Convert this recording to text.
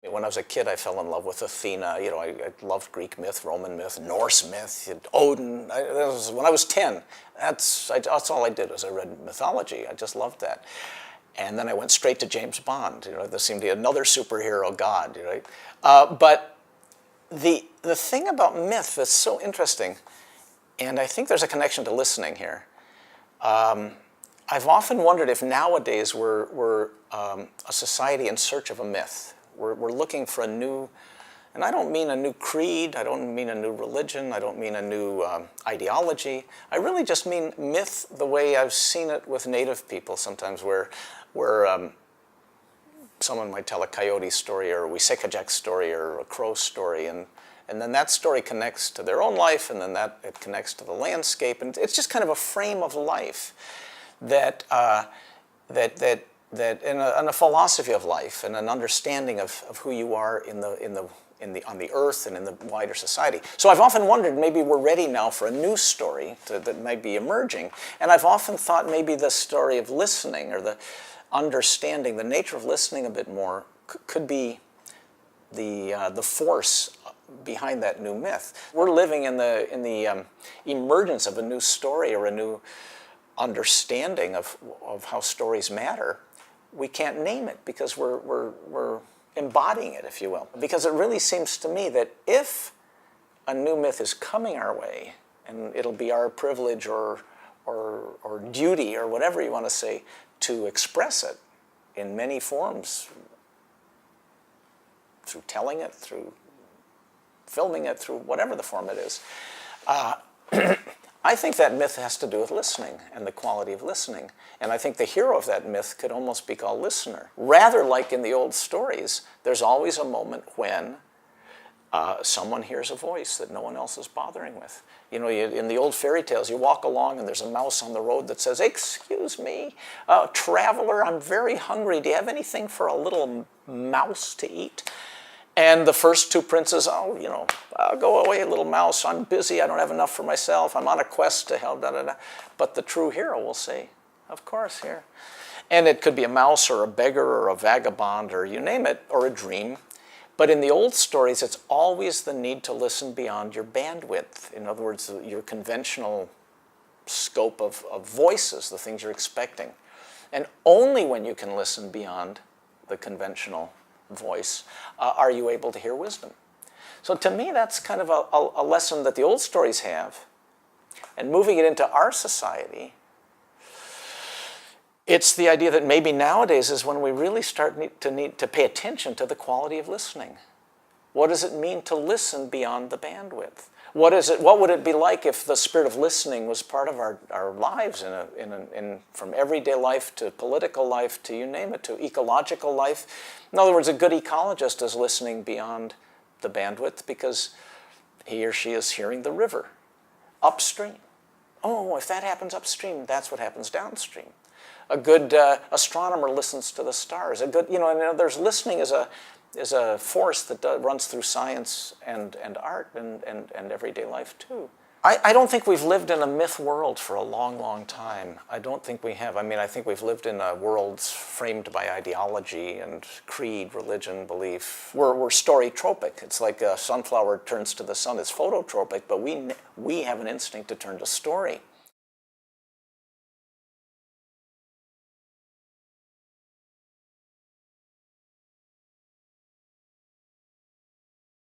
When I was a kid, I fell in love with Athena. You know, I loved Greek myth, Roman myth, Norse myth, Odin. When I was 10, that's all I did was I read mythology. I just loved that. And then I went straight to James Bond. You know, there seemed to be another superhero god, right? But the thing about myth that's so interesting, and I think there's a connection to listening here. I've often wondered if nowadays we're a society in search of a myth. We're looking for a new, and I don't mean a new creed, I don't mean a new religion, I don't mean a new ideology. I really just mean myth the way I've seen it with native people sometimes, where someone might tell a coyote story or a Wisekajek story or a crow story, and then that story connects to their own life, and then it connects to the landscape, and it's just kind of a frame of life that and a philosophy of life and an understanding of who you are on the earth and in the wider society. So I've often wondered, maybe we're ready now for a new story that might be emerging. And I've often thought maybe the story of listening, or the understanding the nature of listening a bit more, could be the force behind that new myth. We're living in the emergence of a new story or a new understanding of how stories matter. We can't name it because we're embodying it, if you will. Because it really seems to me that if a new myth is coming our way, and it'll be our privilege or duty or whatever you want to say to express it in many forms, through telling it, through filming it, through whatever the form it is, I think that myth has to do with listening and the quality of listening. And I think the hero of that myth could almost be called listener. Rather, like in the old stories, there's always a moment when someone hears a voice that no one else is bothering with. You know, in the old fairy tales, you walk along and there's a mouse on the road that says, "Excuse me, traveler, I'm very hungry. Do you have anything for a little mouse to eat?" And the first two princes, "Oh, you know, go away, little mouse. I'm busy. I don't have enough for myself. I'm on a quest to help." Da, da, da. But the true hero will say, "Of course, here." And it could be a mouse or a beggar or a vagabond or you name it, or a dream. But in the old stories, it's always the need to listen beyond your bandwidth. In other words, your conventional scope of voices, the things you're expecting. And only when you can listen beyond the conventional voice are you able to hear wisdom. So to me, that's kind of a lesson that the old stories have. And moving it into our society, it's the idea that maybe nowadays is when we really start to need to pay attention to the quality of listening. What does it mean to listen beyond the bandwidth? What would it be like if the spirit of listening was part of our lives from everyday life to political life to you name it, to ecological life? In other words, a good ecologist is listening beyond the bandwidth because he or she is hearing the river upstream. Oh, if that happens upstream, that's what happens downstream. A good astronomer listens to the stars. A good, there's listening is a force that runs through science and art and everyday life too. I don't think we've lived in a myth world for a long, long time. I don't think we have. I mean, I think we've lived in a world framed by ideology and creed, religion, belief. We're story-tropic. It's like a sunflower turns to the sun. It's phototropic, but we have an instinct to turn to story.